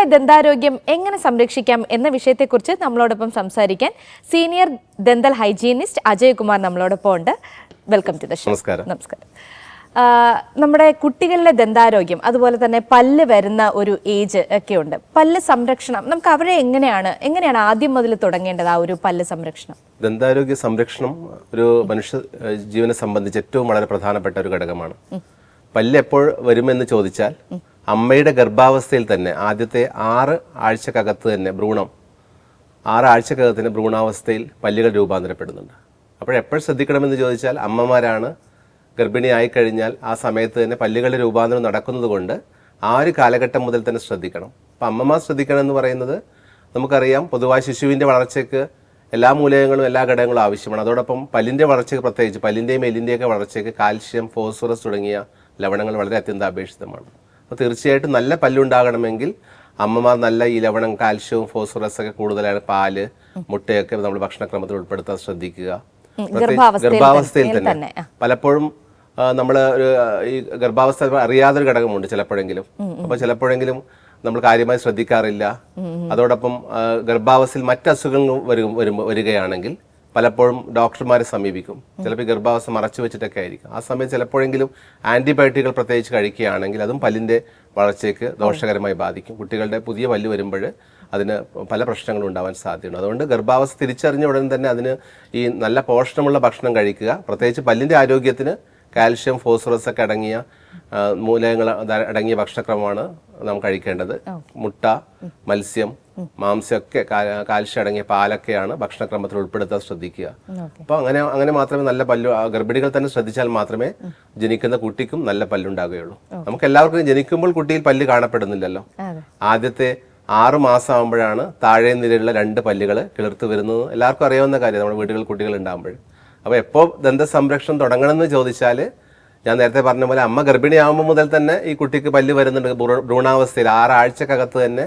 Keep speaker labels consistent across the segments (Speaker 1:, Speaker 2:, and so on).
Speaker 1: കുട്ടികളിലെ ദന്താരോഗ്യം എങ്ങനെ സംരക്ഷിക്കാം എന്ന വിഷയത്തെക്കുറിച്ച് നമ്മളോടൊപ്പം സംസാരിക്കാൻ senior dental hygienist Ajay Kumar നമ്മളോടൊപ്പം ഉണ്ട്. Welcome to the show.
Speaker 2: നമസ്കാരം.
Speaker 1: നമസ്കാരം. നമ്മുടെ കുട്ടികളിലെ ദന്താരോഗ്യം, അതുപോലെ തന്നെ പല്ല് വരുന്ന ഒരു ഏജ് ഒക്കെ ഉണ്ട്. പല്ല് സംരക്ഷണം നമുക്ക് അവരെ എങ്ങനെയാണ് ആദ്യം മുതൽ തുടങ്ങേണ്ടത്? ആ ഒരു പല്ല് സംരക്ഷണം,
Speaker 2: ദന്താരോഗ്യ സംരക്ഷണം ഒരു മനുഷ്യ ജീവനെ സംബന്ധിച്ച് ഏറ്റവും വളരെ പ്രധാനപ്പെട്ട ഒരു ഘടകമാണ്. പല്ല് എപ്പോൾ വരുമെന്ന് ചോദിച്ചാൽ അമ്മയുടെ ഗർഭാവസ്ഥയിൽ തന്നെ ആദ്യത്തെ 6 ആഴ്ചക്കകത്ത് തന്നെ 6 ആഴ്ചക്കകത്ത് തന്നെ ഭ്രൂണാവസ്ഥയിൽ പല്ലുകൾ രൂപാന്തരപ്പെടുന്നുണ്ട്. അപ്പോഴെപ്പോഴും ശ്രദ്ധിക്കണമെന്ന് ചോദിച്ചാൽ അമ്മമാരാണ് ഗർഭിണിയായി കഴിഞ്ഞാൽ ആ സമയത്ത് തന്നെ പല്ലുകളുടെ രൂപാന്തരം നടക്കുന്നത് കൊണ്ട് ആ ഒരു കാലഘട്ടം മുതൽ തന്നെ ശ്രദ്ധിക്കണം. അപ്പം അമ്മമാർ ശ്രദ്ധിക്കണം എന്ന് പറയുന്നത് നമുക്കറിയാം, പൊതുവായി ശിശുവിൻ്റെ വളർച്ചയ്ക്ക് എല്ലാ മൂലകങ്ങളും എല്ലാ ഘടകങ്ങളും ആവശ്യമാണ്. അതോടൊപ്പം പല്ലിൻ്റെ വളർച്ചയ്ക്ക്, പ്രത്യേകിച്ച് പല്ലിൻ്റെയും എല്ലിൻ്റെയൊക്കെ വളർച്ചയ്ക്ക് കാൽഷ്യം, ഫോസ്ഫറസ് തുടങ്ങിയ ലവണങ്ങൾ വളരെ അത്യന്താപേക്ഷിതമാണ്. അപ്പോൾ തീർച്ചയായിട്ടും നല്ല പല്ലുണ്ടാകണമെങ്കിൽ അമ്മമാർ നല്ല ഈ ലവണം, കാൽഷ്യവും ഫോസ്ഫറസ് ഒക്കെ കൂടുതലാണ് പാല്, മുട്ടയൊക്കെ നമ്മൾ ഭക്ഷണക്രമത്തിൽ ഉൾപ്പെടുത്താൻ ശ്രദ്ധിക്കുക. ഗർഭാവസ്ഥയിൽ തന്നെ പലപ്പോഴും നമ്മൾ ഈ ഗർഭാവസ്ഥ അറിയാതൊരു ഘടകമുണ്ട് ചിലപ്പോഴെങ്കിലും. അപ്പോൾ ചിലപ്പോഴെങ്കിലും നമ്മൾ കാര്യമായി ശ്രദ്ധിക്കാറില്ല. അതോടൊപ്പം ഗർഭാവസ്ഥയിൽ മറ്റസുഖങ്ങൾ വരികയാണെങ്കിൽ പലപ്പോഴും ഡോക്ടർമാരെ സമീപിക്കും. ചിലപ്പോൾ ഗർഭാവസ്ഥ മറച്ചു വെച്ചിട്ടൊക്കെ ആയിരിക്കും. ആ സമയത്ത് ചിലപ്പോഴെങ്കിലും ആൻറ്റിബയോട്ടിക്കുകൾ പ്രത്യേകിച്ച് കഴിക്കുകയാണെങ്കിൽ അതും പല്ലിൻ്റെ വളർച്ചയ്ക്ക് ദോഷകരമായി ബാധിക്കും. കുട്ടികളുടെ പുതിയ പല്ല് വരുമ്പോൾ അതിന് പല പ്രശ്നങ്ങളും ഉണ്ടാവാൻ സാധ്യതയുണ്ട്. അതുകൊണ്ട് ഗർഭാവസ്ഥ തിരിച്ചറിഞ്ഞ ഉടൻ തന്നെ അതിന് ഈ നല്ല പോഷണമുള്ള ഭക്ഷണം കഴിക്കുക. പ്രത്യേകിച്ച് പല്ലിൻ്റെ ആരോഗ്യത്തിന് കാൽഷ്യം, ഫോസ്ഫറസ് ഒക്കെ അടങ്ങിയ മൂലകങ്ങൾ അടങ്ങിയ ഭക്ഷണക്രമമാണ് നാം കഴിക്കേണ്ടത്. മുട്ട, മത്സ്യം, മാംസമൊക്കെ കാൽഷ്യം അടങ്ങിയ പാലൊക്കെയാണ് ഭക്ഷണക്രമത്തിൽ ഉൾപ്പെടുത്താൻ ശ്രദ്ധിക്കുക. അപ്പോൾ അങ്ങനെ മാത്രമേ നല്ല പല്ല്, ഗർഭിണികൾ തന്നെ ശ്രദ്ധിച്ചാൽ മാത്രമേ ജനിക്കുന്ന കുട്ടിക്കും നല്ല പല്ലുണ്ടാകുകയുള്ളൂ. നമുക്ക് എല്ലാവർക്കും ജനിക്കുമ്പോൾ കുട്ടിയിൽ പല്ല് കാണപ്പെടുന്നില്ലല്ലോ. ആദ്യത്തെ 6 മാസം ആകുമ്പോഴാണ് താഴെ നിരയുള്ള 2 പല്ലുകൾ കിളിർത്ത് വരുന്നത്. എല്ലാവർക്കും അറിയാവുന്ന കാര്യം, നമ്മുടെ വീടുകളിൽ കുട്ടികൾ ഉണ്ടാകുമ്പോൾ. അപ്പോൾ എപ്പോൾ ദന്ത സംരക്ഷണം തുടങ്ങണമെന്ന് ചോദിച്ചാൽ ഞാൻ നേരത്തെ പറഞ്ഞ പോലെ അമ്മ ഗർഭിണിയാകുമ്പോൾ മുതൽ തന്നെ ഈ കുട്ടിക്ക് പല്ല് വരുന്നുണ്ട്. ഭ്രൂണാവസ്ഥയിൽ 6 ആഴ്ചക്കകത്ത് തന്നെ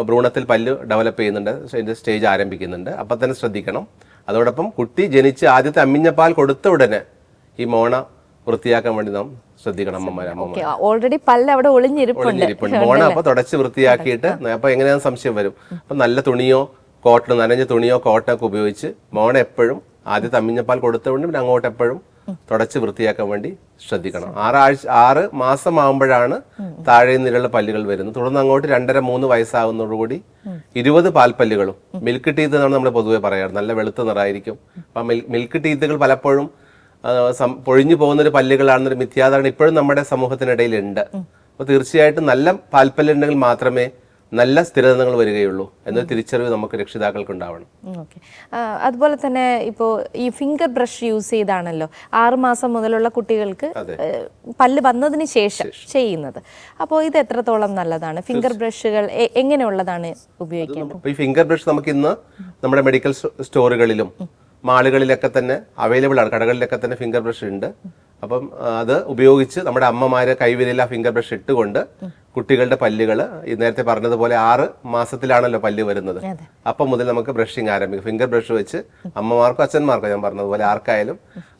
Speaker 2: ഭ്രൂണത്തിൽ പല്ല് ഡെവലപ്പ് ചെയ്യുന്നുണ്ട്, അതിൻ്റെ സ്റ്റേജ് ആരംഭിക്കുന്നുണ്ട്. അപ്പം തന്നെ ശ്രദ്ധിക്കണം. അതോടൊപ്പം കുട്ടി ജനിച്ച് ആദ്യത്തെ അമ്മിഞ്ഞപ്പാൽ കൊടുത്ത ഉടനെ ഈ മോണ വൃത്തിയാക്കാൻ വേണ്ടി നാം ശ്രദ്ധിക്കണം.
Speaker 1: ഓൾറെഡി പല്ല് അവിടെ ഒളിഞ്ഞിരിപ്പുണ്ട്.
Speaker 2: മോണ അപ്പൊ തുടച്ച് വൃത്തിയാക്കിയിട്ട്, അപ്പൊ എങ്ങനെയാണെന്ന് സംശയം വരും. അപ്പൊ നല്ല തുണിയോ കോട്ടൺ, നനഞ്ഞ തുണിയോ കോട്ടൊക്കെ ഉപയോഗിച്ച് മോണ എപ്പോഴും ആദ്യത്തെ അമ്മിഞ്ഞപ്പാൽ കൊടുത്തുകൊണ്ടും അങ്ങോട്ട് എപ്പോഴും തുടച്ച് വൃത്തിയാക്കാൻ വേണ്ടി ശ്രദ്ധിക്കണം. 6 മാസം ആകുമ്പോഴാണ് താഴെ നിരയുള്ള പല്ലുകൾ വരുന്നത്. തുടർന്ന് അങ്ങോട്ട് 2.5-3 വയസ്സാകുന്നതോടുകൂടി 20 പാൽപ്പല്ലുകളും, മിൽക്ക് ടീത്ത് എന്നാണ് നമ്മൾ പൊതുവെ പറയാറ്, നല്ല വെളുത്ത നിറായിരിക്കും. അപ്പം മിൽക്ക് ടീത്തുകൾ പലപ്പോഴും പൊഴിഞ്ഞു പോകുന്നൊരു പല്ലുകളാണെന്നൊരു മിഥ്യാധാരണ ഇപ്പോഴും നമ്മുടെ സമൂഹത്തിനിടയിൽ ഉണ്ട്. അപ്പോൾ തീർച്ചയായിട്ടും നല്ല പാൽപ്പല്ലുണ്ടെങ്കിൽ മാത്രമേ നല്ല സ്ഥിരതകൾ വരികയുള്ളൂ എന്നൊരു തിരിച്ചറിവ് നമുക്ക് രക്ഷിതാക്കൾക്ക് ഉണ്ടാവണം.
Speaker 1: അതുപോലെ തന്നെ ഇപ്പോൾ ഈ ഫിംഗർ ബ്രഷ് യൂസ് ചെയ്താണല്ലോ 6 മാസം മുതലുള്ള കുട്ടികൾക്ക് പല്ല് വന്നതിന് ശേഷം ചെയ്യുന്നത്. അപ്പോൾ ഇത് എത്രത്തോളം നല്ലതാണ്? ഫിംഗർ ബ്രഷുകൾ എങ്ങനെയുള്ളതാണ് ഉപയോഗിക്കേണ്ടത്?
Speaker 2: ഈ ഫിംഗർ ബ്രഷ് നമുക്ക് ഇന്ന് നമ്മുടെ മെഡിക്കൽ സ്റ്റോറുകളിലും മാളുകളിലൊക്കെ തന്നെ അവൈലബിൾ ആണ്. കടകളിലൊക്കെ തന്നെ ഫിംഗർ ബ്രഷ് ഉണ്ട്. അപ്പം അത് ഉപയോഗിച്ച് നമ്മുടെ അമ്മമാരെ കൈവിരലിൽ ആ ഫിംഗർ ബ്രഷ് ഇട്ടുകൊണ്ട് കുട്ടികളുടെ പല്ലുകൾ ഈ നേരത്തെ പറഞ്ഞതുപോലെ 6 മാസത്തിലാണല്ലോ പല്ല് വരുന്നത്, അപ്പം മുതൽ നമുക്ക് ബ്രഷിങ് ആരംഭിക്കും. ഫിംഗർ ബ്രഷ് വെച്ച് അമ്മമാർക്കോ അച്ഛന്മാർക്കോ ഞാൻ പറഞ്ഞതുപോലെ ആർക്കായാലും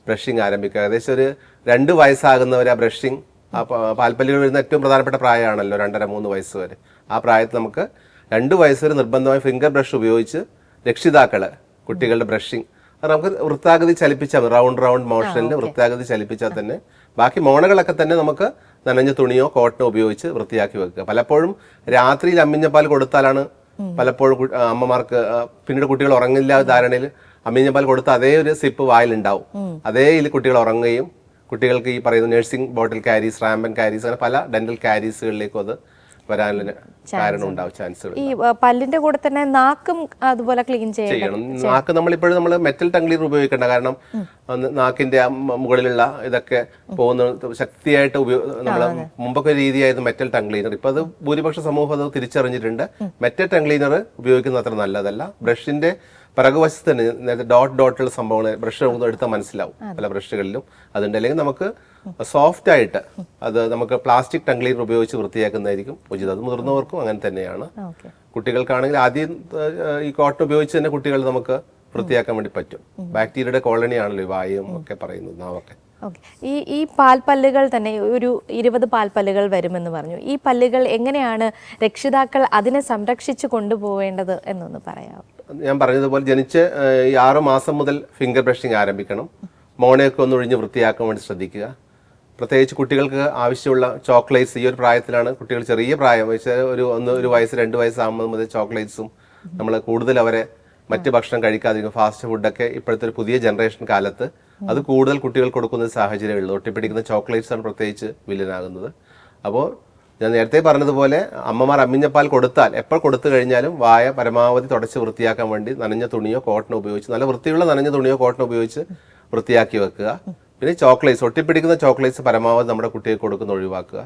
Speaker 2: ബ്രഷിങ് ആരംഭിക്കുക. ഏകദേശം ഒരു 2 വയസ്സാകുന്നവരെ ആ ബ്രഷിങ്, ആ പാൽപ്പല്ലുകൾ വരുന്ന ഏറ്റവും പ്രധാനപ്പെട്ട പ്രായമാണല്ലോ 2.5-3 വയസ്സ് വരെ. ആ പ്രായത്തിൽ നമുക്ക് 2 വയസ്സ് വരെ നിർബന്ധമായി ഫിംഗർ ബ്രഷ് ഉപയോഗിച്ച് രക്ഷിതാക്കള് കുട്ടികളുടെ ബ്രഷിങ് അത് നമുക്ക് വൃത്താകൃതി ചലിപ്പിച്ചാൽ, റൗണ്ട് മോഷനിൽ വൃത്താകൃതി ചലിപ്പിച്ചാൽ തന്നെ ബാക്കി മോണകളൊക്കെ തന്നെ നമുക്ക് നനഞ്ഞ തുണിയോ കോട്ടണോ ഉപയോഗിച്ച് വൃത്തിയാക്കി വെക്കുക. പലപ്പോഴും രാത്രിയിൽ അമ്മിഞ്ഞപ്പാൽ കൊടുത്താലാണ് പലപ്പോഴും അമ്മമാർക്ക് പിന്നീട് കുട്ടികൾ ഉറങ്ങില്ല ധാരണയിൽ അമ്മിഞ്ഞപ്പാൽ കൊടുത്ത അതേ ഒരു സിപ്പ് വായിലുണ്ടാവും. അതേ കുട്ടികൾ ഉറങ്ങുകയും കുട്ടികൾക്ക് ഈ പറയുന്ന നഴ്സിംഗ് ബോട്ടിൽ കാരീസ്, റാമ്പൻ കാരീസ്, അങ്ങനെ പല ഡെന്റൽ കാരീസുകളിലേക്കും അത് വരാനുള്ള കാരണം ഉണ്ടാവും, ചാൻസുകൾ.
Speaker 1: ഈ പല്ലിന്റെ കൂടെ തന്നെ നാക്കും അതുപോലെ ക്ലീൻ ചെയ്യണം.
Speaker 2: നാക്ക് നമ്മളിപ്പോഴും നമ്മൾ മെറ്റൽ ടങ് ക്ലീനർ ഉപയോഗിക്കേണ്ട. കാരണം നാക്കിന്റെ മുകളിലുള്ള ഇതൊക്കെ പോകുന്ന ശക്തിയായിട്ട് നമ്മൾ മുമ്പൊക്കെ രീതിയായിരുന്നു മെറ്റൽ ടങ് ക്ലീനർ. ഇപ്പൊ അത് ഭൂരിപക്ഷ സമൂഹം അത് തിരിച്ചറിഞ്ഞിട്ടുണ്ട്. മെറ്റൽ ടങ് ക്ലീനർ ഉപയോഗിക്കുന്നത് അത്ര നല്ലതല്ല. ബ്രഷിന്റെ പിറകുവശത്ത് തന്നെ നേരത്തെ ഡോട്ടുള്ള സംഭവങ്ങൾ ബ്രഷ് എടുത്താൽ മനസ്സിലാവും പല ബ്രഷുകളിലും അതുണ്ട്. അല്ലെങ്കിൽ നമുക്ക് സോഫ്റ്റ് ആയിട്ട് അത് നമുക്ക് പ്ലാസ്റ്റിക് ടങ് ക്ലീനർ ഉപയോഗിച്ച് വൃത്തിയാക്കുന്നതായിരിക്കും ഉചിതം. അത് മുതിർന്നവർക്കും അങ്ങനെ തന്നെയാണ്. കുട്ടികൾക്കാണെങ്കിൽ ആദ്യം ഈ കോട്ടൺ ഉപയോഗിച്ച് തന്നെ കുട്ടികൾ നമുക്ക് വൃത്തിയാക്കാൻ വേണ്ടി പറ്റും. ബാക്ടീരിയയുടെ കോളനി ആണല്ലോ ഈ വായും ഒക്കെ പറയുന്നത്, നാവൊക്കെ.
Speaker 1: ഓക്കെ. ഈ പാൽപ്പല്ലുകൾ തന്നെ ഒരു 20 പാൽപ്പല്ലുകൾ വരുമെന്ന് പറഞ്ഞു. ഈ പല്ലുകൾ എങ്ങനെയാണ് രക്ഷിതാക്കൾ അതിനെ സംരക്ഷിച്ച് കൊണ്ടുപോവേണ്ടത് എന്നൊന്ന് പറയാമോ?
Speaker 2: ഞാൻ പറഞ്ഞതുപോലെ ജനിച്ച് ഈ 6 മാസം മുതൽ ഫിംഗർ ബ്രഷിങ് ആരംഭിക്കണം. മോണയൊക്കെ ഒന്ന് ഒഴിഞ്ഞ് വൃത്തിയാക്കാൻ വേണ്ടി ശ്രദ്ധിക്കുക. പ്രത്യേകിച്ച് കുട്ടികൾക്ക് ആവശ്യമുള്ള ചോക്ലേറ്റ്സ് ഈ ഒരു പ്രായത്തിലാണ് കുട്ടികൾ ചെറിയ പ്രായം വെച്ചാൽ ഒരു വയസ്സ് 2 വയസ്സാകുമ്പോൾ മുതൽ ചോക്ലേറ്റ്സും നമ്മൾ കൂടുതൽ അവരെ മറ്റ് ഭക്ഷണം കഴിക്കാതിരിക്കും. ഫാസ്റ്റ് ഫുഡൊക്കെ ഇപ്പോഴത്തെ ഒരു പുതിയ ജനറേഷൻ കാലത്ത് അത് കൂടുതൽ കുട്ടികൾ കൊടുക്കുന്ന സാഹചര്യമുള്ളൂ. ഒട്ടിപ്പിടിക്കുന്ന ചോക്ലേറ്റ്സ് ആണ് പ്രത്യേകിച്ച് വില്ലനാകുന്നത്. അപ്പോൾ ഞാൻ നേരത്തെ പറഞ്ഞതുപോലെ അമ്മമാർ അമ്മിഞ്ഞപ്പാൽ കൊടുത്താൽ എപ്പോൾ കൊടുത്തു കഴിഞ്ഞാലും വായ പരമാവധി തുടച്ച് വൃത്തിയാക്കാൻ വേണ്ടി നനഞ്ഞ തുണിയോ കോട്ടണോ ഉപയോഗിച്ച്, നല്ല വൃത്തിയുള്ള നനഞ്ഞ തുണിയോ കോട്ടണോ ഉപയോഗിച്ച് വൃത്തിയാക്കി വെക്കുക. പിന്നെ ചോക്ലേറ്റ്സ്, ഒട്ടിപ്പിടിക്കുന്ന ചോക്ലേറ്റ്സ് പരമാവധി നമ്മുടെ കുട്ടികൾക്ക് കൊടുക്കുന്ന ഒഴിവാക്കുക.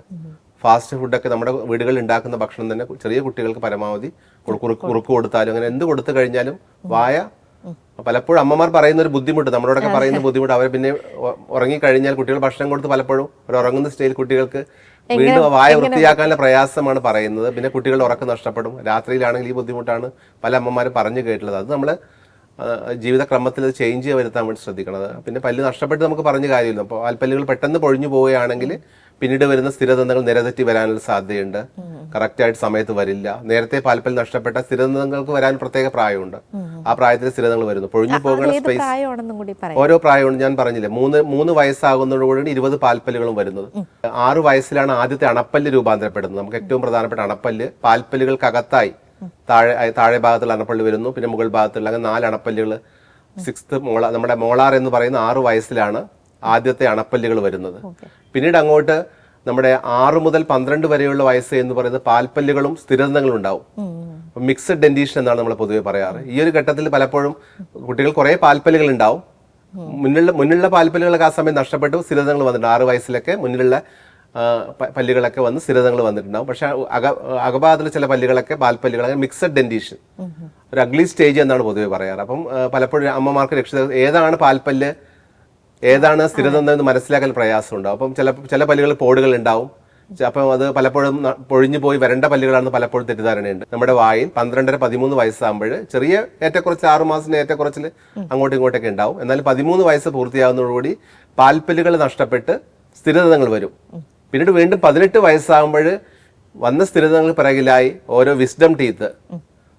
Speaker 2: ഫാസ്റ്റ് ഫുഡൊക്കെ നമ്മുടെ വീടുകളിൽ ഉണ്ടാക്കുന്ന ഭക്ഷണം തന്നെ ചെറിയ കുട്ടികൾക്ക് പരമാവധി കുറുക്ക് കൊടുത്താലും അങ്ങനെ എന്ത് കൊടുത്തു കഴിഞ്ഞാലും വായ, പലപ്പോഴും അമ്മമാർ പറയുന്ന ഒരു ബുദ്ധിമുട്ട്, നമ്മളോടൊക്കെ പറയുന്ന ബുദ്ധിമുട്ട്, അവർ പിന്നെ ഉറങ്ങിക്കഴിഞ്ഞാൽ കുട്ടികൾ ഭക്ഷണം കൊടുത്ത് പലപ്പോഴും ഒരു ഉറങ്ങുന്ന സ്റ്റേജിൽ കുട്ടികൾക്ക് വീണ്ടും വായ വൃത്തിയാക്കാനുള്ള പ്രയാസമാണ് പറയുന്നത്. പിന്നെ കുട്ടികളുടെ ഉറക്കം നഷ്ടപ്പെടും. രാത്രിയിലാണെങ്കിൽ ഈ ബുദ്ധിമുട്ടാണ് പല അമ്മമാരും പറഞ്ഞു കേട്ടിട്ടുള്ളത്. അത് നമ്മൾ ജീവിതക്രമത്തിൽ ചേഞ്ച് വരുത്താൻ വേണ്ടി ശ്രദ്ധിക്കണം. പിന്നെ പല്ല് നഷ്ടപ്പെട്ട് നമുക്ക് പറഞ്ഞ കാര്യമില്ല. അപ്പോൾ പാൽപ്പല്ലുകൾ പെട്ടെന്ന് പൊഴിഞ്ഞു പോവുകയാണെങ്കിൽ പിന്നീട് വരുന്ന സ്ഥിരദന്തങ്ങൾ നിരതെറ്റി വരാനുള്ള സാധ്യതയുണ്ട്. കറക്റ്റായിട്ട് സമയത്ത് വരില്ല. നേരത്തെ പാൽപ്പല്ല് നഷ്ടപ്പെട്ട സ്ഥിരദന്തങ്ങൾക്ക് വരാൻ പ്രത്യേക പ്രായമുണ്ട്. ആ പ്രായത്തിൽ സ്ഥിരദന്തങ്ങൾ വരുന്നു. പൊഴിഞ്ഞു പോകുന്ന സ്പേസ് ഓരോ പ്രായമുണ്ട്. ഞാൻ പറഞ്ഞില്ലേ, 3 വയസ്സാകുന്നതോടുകൂടി 20 പാൽപ്പല്ലുകളും വരുന്നത്. 6 വയസ്സിലാണ് ആദ്യത്തെ അണപ്പല്ല് രൂപാന്തരപ്പെടുന്നത്. നമുക്ക് ഏറ്റവും പ്രധാനപ്പെട്ട അണപ്പല്ല് പാൽപ്പല്ലുകൾക്കകത്തായി താഴെ ഭാഗത്തുള്ള അണപ്പല്ല് വരുന്നു. പിന്നെ മുകൾ ഭാഗത്തുള്ള അങ്ങനെ 4 അണപ്പല്ലുകൾ, 6th നമ്മുടെ മോളാർ എന്ന് പറയുന്ന 6 വയസ്സിലാണ് ആദ്യത്തെ അണപ്പല്ലുകൾ വരുന്നത്. പിന്നീട് അങ്ങോട്ട് നമ്മുടെ 6 മുതൽ 12 വരെയുള്ള വയസ്സ് എന്ന് പറയുന്നത് പാൽപ്പല്ലുകളും സ്ഥിരദന്തങ്ങളും ഉണ്ടാവും. മിക്സഡ് ഡെന്റീഷൻ എന്നാണ് നമ്മൾ പൊതുവെ പറയാറ്. ഈ ഒരു ഘട്ടത്തിൽ പലപ്പോഴും കുട്ടികൾ കുറെ പാൽപ്പല്ലുകൾ ഉണ്ടാവും. മുന്നിലുള്ള പാൽപ്പല്ലുകളൊക്കെ ആ സമയം നഷ്ടപ്പെട്ടു സ്ഥിരദന്തങ്ങൾ വന്നിട്ടുണ്ട്. 6 വയസ്സിലൊക്കെ മുന്നിലുള്ള പല്ലുകളൊക്കെ വന്ന് സ്ഥിരദന്തങ്ങൾ വന്നിട്ടുണ്ടാവും. പക്ഷെ അകഭാഗത്തിലെ ചില പല്ലുകളൊക്കെ പാൽപ്പല്ലുകളൊക്കെ മിക്സഡ് ഡെന്റീഷൻ, ഒരു അഗ്ലി സ്റ്റേജ് എന്നാണ് പൊതുവെ പറയാറ്. അപ്പം പലപ്പോഴും അമ്മമാർക്ക് രക്ഷിതാക്കൾ ഏതാണ് പാൽപ്പല്ല് ഏതാണ് സ്ഥിരദന്തം എന്ന് മനസ്സിലാക്കാൻ പ്രയാസമുണ്ടാവും. അപ്പം ചില പല്ലുകളിൽ പോടുകൾ ഉണ്ടാവും. അപ്പം അത് പലപ്പോഴും പൊഴിഞ്ഞു പോയി വരേണ്ട പല്ലുകളാണെന്ന് പലപ്പോഴും തെറ്റിദ്ധാരണയുണ്ട്. നമ്മുടെ വായിൽ 12-13 വയസ്സാകുമ്പോൾ ചെറിയ ഏറ്റക്കുറച്ചിൽ, 6 മാസത്തിന്റെ ഏറ്റക്കുറച്ചിൽ അങ്ങോട്ടും ഇങ്ങോട്ടൊക്കെ ഉണ്ടാവും. എന്നാൽ 13 വയസ്സ് പൂർത്തിയാകുന്നതോടുകൂടി പാൽപ്പല്ലുകൾ നഷ്ടപ്പെട്ട് സ്ഥിരദന്തങ്ങൾ വരും. പിന്നീട് വീണ്ടും 18 വയസ്സാകുമ്പോൾ വന്ന സ്ഥിരദന്തങ്ങൾ പിറകിലായി ഓരോ വിസ്ഡം ടീത്ത്,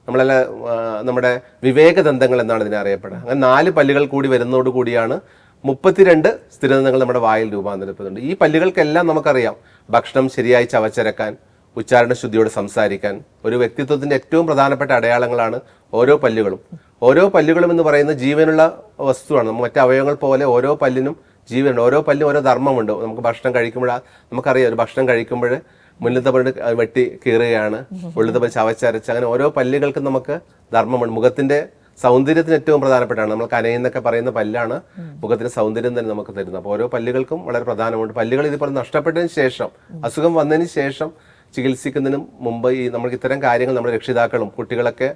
Speaker 2: നമ്മുടെ വിവേകദന്തങ്ങൾ എന്നാണ് ഇതിനെ അറിയപ്പെടുന്നത്. അങ്ങനെ 4 പല്ലുകൾ കൂടി വരുന്നതോടു കൂടിയാണ് 32 സ്ഥിരദന്തങ്ങൾ നമ്മുടെ വായിൽ രൂപാന്തരപ്പെടുന്നുണ്ട്. ഈ പല്ലുകൾക്കെല്ലാം നമുക്കറിയാം ഭക്ഷണം ശരിയായി ചവച്ചരക്കാൻ, ഉച്ചാരണ ശുദ്ധിയോടെ സംസാരിക്കാൻ. ഒരു വ്യക്തിത്വത്തിന്റെ ഏറ്റവും പ്രധാനപ്പെട്ട അടയാളങ്ങളാണ് ഓരോ പല്ലുകളും. ഓരോ പല്ലുകളും എന്ന് പറയുന്ന ജീവനുള്ള വസ്തുവാണ്. മറ്റ് അവയവങ്ങൾ പോലെ ഓരോ പല്ലിനും ജീവനുണ്ട്. ഓരോ പല്ലിനും ഓരോ ധർമ്മമുണ്ട്. നമുക്ക് ഭക്ഷണം കഴിക്കുമ്പോൾ നമുക്കറിയാം, ഒരു ഭക്ഷണം കഴിക്കുമ്പോൾ മുന്നിലത്തെ പല്ല് വെട്ടി കീറുകയാണ്, ഉള്ളിലത്തെ പല്ല് ചവച്ചരച്ച്, അങ്ങനെ ഓരോ പല്ലുകൾക്കും നമുക്ക് ധർമ്മമുണ്ട്. മുഖത്തിന്റെ സൗന്ദര്യത്തിന് ഏറ്റവും പ്രധാനപ്പെട്ടാണ്. നമ്മൾ കനയെന്നൊക്കെ പറയുന്ന പല്ലാണ് മുഖത്തിന് സൗന്ദര്യം തന്നെ നമുക്ക് തരുന്നത്. അപ്പോൾ ഓരോ പല്ലുകൾക്കും വളരെ പ്രധാനമുണ്ട്. പല്ലുകൾ ഇതുപോലെ നഷ്ടപ്പെട്ടതിന് ശേഷം, അസുഖം വന്നതിന് ശേഷം ചികിത്സിക്കുന്നതിന് മുമ്പ് നമുക്ക് ഇത്തരം കാര്യങ്ങൾ നമ്മുടെ രക്ഷിതാക്കളും കുട്ടികളൊക്കെ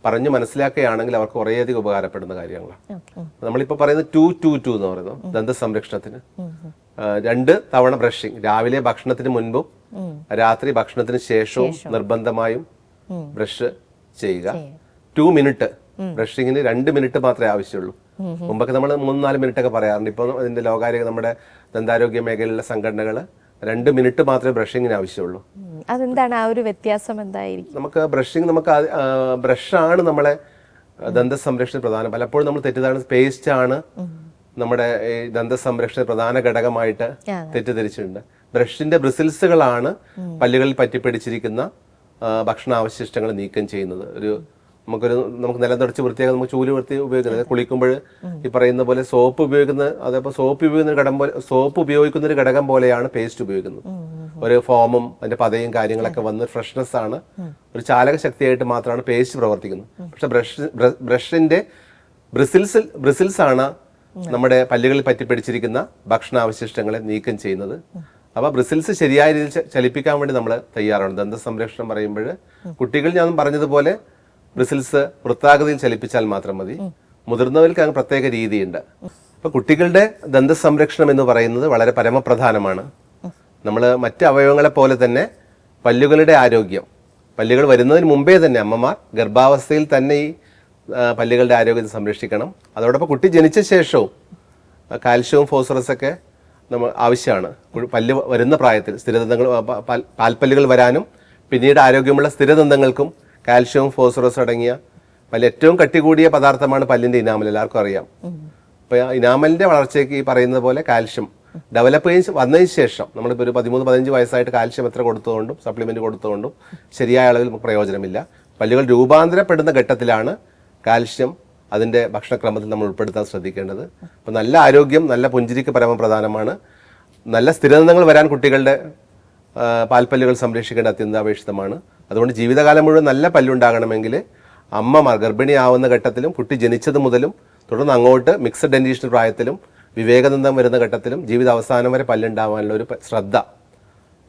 Speaker 2: പറഞ്ഞു മനസ്സിലാക്കുകയാണെങ്കിൽ അവർക്ക് കുറേയധികം ഉപകാരപ്പെടുന്ന കാര്യങ്ങളാണ്. നമ്മളിപ്പോൾ പറയുന്നത് 2-2-2 എന്ന് പറയുന്നത് ദന്ത സംരക്ഷണത്തിന് 2 തവണ ബ്രഷിങ്, രാവിലെ ഭക്ഷണത്തിന് മുൻപും രാത്രി ഭക്ഷണത്തിന് ശേഷവും നിർബന്ധമായും ബ്രഷ് ചെയ്യുക. 2 മിനിറ്റ് ബ്രഷിങ്ങിന് 2 മിനിറ്റ് മാത്രമേ ആവശ്യമുള്ളൂ. മുമ്പൊക്കെ നമ്മൾ 3-4 മിനിറ്റ് ഒക്കെ പറയാറുണ്ട്. ഇപ്പോൾ ഇതിന്റെ ലോകാരോഗ്യ നമ്മുടെ ദന്താരോഗ്യ മേഖലയിലുള്ള സംഘടനകൾ 2 മിനിറ്റ് മാത്രമേ ബ്രഷിങ്ങിന് ആവശ്യമുള്ളൂ.
Speaker 1: അതെന്താണ് ആ ഒരു വ്യത്യാസം? എന്തായിരിക്കും?
Speaker 2: നമുക്ക് ബ്രഷാണ് നമ്മളെ ദന്ത സംരക്ഷണ പ്രധാനം. പലപ്പോഴും നമ്മൾ തെറ്റിദ്ധാരണ പേസ്റ്റ് ആണ് നമ്മുടെ ഈ ദന്ത സംരക്ഷണ പ്രധാന ഘടകമായിട്ട് തെറ്റിദ്ധരിച്ചിട്ടുണ്ട്. ബ്രഷിന്റെ ബ്രിസിൽസുകളാണ് പല്ലുകളിൽ പറ്റിപ്പിടിച്ചിരിക്കുന്ന ഭക്ഷണാവശിഷ്ടങ്ങൾ നീക്കം ചെയ്യുന്നത്. നമുക്ക് നിലം തുടച്ച് വൃത്തിയാക്കാൻ നമുക്ക് ചൂല് വൃത്തി ഉപയോഗിക്കുന്നത്, കുളിക്കുമ്പോൾ ഈ പറയുന്ന പോലെ സോപ്പ് ഉപയോഗിക്കുന്നത്, അതേപോലെ സോപ്പ് ഉപയോഗിക്കുന്ന ഒരു ഘടകം പോലെയാണ് പേസ്റ്റ് ഉപയോഗിക്കുന്നത്. ഒരു ഫോമും അതിന്റെ പതയും കാര്യങ്ങളൊക്കെ വന്ന് ഫ്രഷ്നെസ് ആണ്, ഒരു ചാലക ശക്തിയായിട്ട് മാത്രമാണ് പേസ്റ്റ് പ്രവർത്തിക്കുന്നത്. പക്ഷെ ബ്രഷിന്റെ ബ്രിസിൽസ് ആണ് നമ്മുടെ പല്ലുകളിൽ പറ്റിപ്പിടിച്ചിരിക്കുന്ന ഭക്ഷണാവശിഷ്ടങ്ങളെ നീക്കം ചെയ്യുന്നത്. അപ്പോൾ ബ്രിസിൽസ് ശരിയായ രീതിയിൽ ചലിപ്പിക്കാൻ വേണ്ടി നമ്മൾ തയ്യാറാണ്. ദന്ത സംരക്ഷണം പറയുമ്പോൾ കുട്ടികൾ ഞാൻ പറഞ്ഞതുപോലെ ബ്രിസിൽസ് വൃത്താകൃതിയിൽ ചലിപ്പിച്ചാൽ മാത്രം മതി. മുതിർന്നവർക്ക് അങ്ങനെ പ്രത്യേക രീതിയുണ്ട്. അപ്പൊ കുട്ടികളുടെ ദന്ത സംരക്ഷണം എന്ന് പറയുന്നത് വളരെ പരമപ്രധാനമാണ്. നമ്മൾ മറ്റ് അവയവങ്ങളെ പോലെ തന്നെ പല്ലുകളുടെ ആരോഗ്യം, പല്ലുകൾ വരുന്നതിന് മുമ്പേ തന്നെ അമ്മമാർ ഗർഭാവസ്ഥയിൽ തന്നെ ഈ പല്ലുകളുടെ ആരോഗ്യത്തെ സംരക്ഷിക്കണം. അതോടൊപ്പം കുട്ടി ജനിച്ച ശേഷവും കാൽഷ്യവും ഫോസ്ഫറസൊക്കെ നമ്മൾ ആവശ്യമാണ്. പല്ല് വരുന്ന പ്രായത്തിൽ സ്ഥിരദന്തങ്ങൾ പാൽപ്പല്ലുകൾ വരാനും പിന്നീട് ആരോഗ്യമുള്ള സ്ഥിരദന്തങ്ങൾക്കും കാൽഷ്യവും ഫോസ്ഫറസും അടങ്ങിയ പല്ല് ഏറ്റവും കട്ടി കൂടിയ പദാർത്ഥമാണ് പല്ലിൻ്റെ ഇനാമൽ, എല്ലാവർക്കും അറിയാം. അപ്പോൾ ഇനാമലിൻ്റെ വളർച്ചയ്ക്ക് ഈ പറയുന്നത് പോലെ കാൽഷ്യം ഡെവലപ്പ് വന്നതിന് ശേഷം നമ്മളിപ്പോൾ ഒരു 13-15 വയസ്സായിട്ട് കാൽഷ്യം എത്ര കൊടുത്തുകൊണ്ടും സപ്ലിമെൻറ്റ് കൊടുത്തുകൊണ്ടും ശരിയായ അളവിൽ നമുക്ക് പ്രയോജനമില്ല. പല്ലുകൾ രൂപാന്തരപ്പെടുന്ന ഘട്ടത്തിലാണ് കാൽഷ്യം അതിൻ്റെ ഭക്ഷണക്രമത്തിൽ നമ്മൾ ഉൾപ്പെടുത്താൻ ശ്രദ്ധിക്കേണ്ടത്. അപ്പോൾ നല്ല ആരോഗ്യം, നല്ല പുഞ്ചിരിക്ക് പരമപ്രധാനമാണ്. നല്ല സ്ഥിരദന്തങ്ങൾ വരാൻ കുട്ടികളുടെ പാൽപ്പല്ലുകൾ സംരക്ഷിക്കേണ്ട അത്യന്താപേക്ഷിതമാണ്. അതുകൊണ്ട് ജീവിതകാലം മുഴുവൻ നല്ല പല്ലുണ്ടാകണമെങ്കിൽ അമ്മമാർ ഗർഭിണിയാവുന്ന ഘട്ടത്തിലും കുട്ടി ജനിച്ചത് മുതലും തുടർന്ന് അങ്ങോട്ട് മിക്സഡ് ഡെന്റിഷൻ പ്രായത്തിലും വിവേകദന്തം വരുന്ന ഘട്ടത്തിലും ജീവിത അവസാനം വരെ പല്ലുണ്ടാവാനുള്ള ഒരു ശ്രദ്ധ.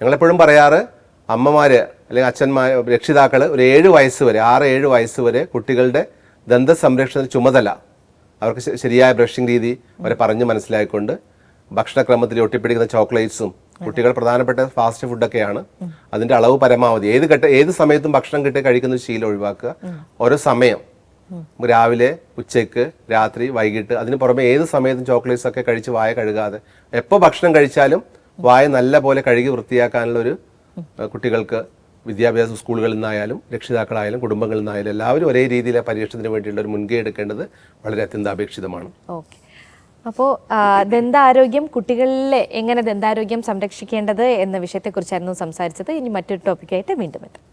Speaker 2: ഞങ്ങളെപ്പോഴും പറയാറ്, അമ്മമാർ അല്ലെങ്കിൽ അച്ഛന്മാർ രക്ഷിതാക്കൾ ഒരു 7 വയസ്സ് വരെ 6-7 വയസ്സ് വരെ കുട്ടികളുടെ ദന്ത സംരക്ഷണ ചുമതല അവർക്ക് ശരിയായ ബ്രഷിംഗ് രീതി അവരെ പറഞ്ഞ് മനസ്സിലാക്കിക്കൊണ്ട് ഭക്ഷണക്രമത്തിൽ ഒട്ടിപ്പിടിക്കുന്ന ചോക്ലേറ്റ്സും കുട്ടികൾ പ്രധാനപ്പെട്ട ഫാസ്റ്റ് ഫുഡൊക്കെയാണ്, അതിൻ്റെ അളവ് പരമാവധി ഏത് സമയത്തും ഭക്ഷണം കിട്ടി കഴിക്കുന്ന ശീലം ഒഴിവാക്കുക. ഓരോ സമയം രാവിലെ, ഉച്ചയ്ക്ക്, രാത്രി, വൈകിട്ട്, അതിന് പുറമെ ഏത് സമയത്തും ചോക്ലേറ്റ്സ് ഒക്കെ കഴിച്ച് വായ കഴുകാതെ എപ്പോൾ ഭക്ഷണം കഴിച്ചാലും വായ നല്ല പോലെ കഴുകി വൃത്തിയാക്കാനുള്ള ഒരു കുട്ടികൾക്ക് വിദ്യാഭ്യാസ സ്കൂളുകളിൽ നിന്നായാലും രക്ഷിതാക്കളായാലും കുടുംബങ്ങളിൽ നിന്നായാലും എല്ലാവരും ഒരേ രീതിയിലെ പരീക്ഷണത്തിന് വേണ്ടിയുള്ള ഒരു മുൻകൈ എടുക്കേണ്ടത് വളരെ അത്യന്താപേക്ഷിതമാണ്.
Speaker 1: ഓക്കെ. അപ്പോൾ ദന്താരോഗ്യം, കുട്ടികളിലെ എങ്ങനെ ദന്താരോഗ്യം സംരക്ഷിക്കേണ്ടത് എന്ന വിഷയത്തെക്കുറിച്ചായിരുന്നു സംസാരിച്ചത്. ഇനി മറ്റൊരു ടോപ്പിക്കായിട്ട് വീണ്ടും എത്താം.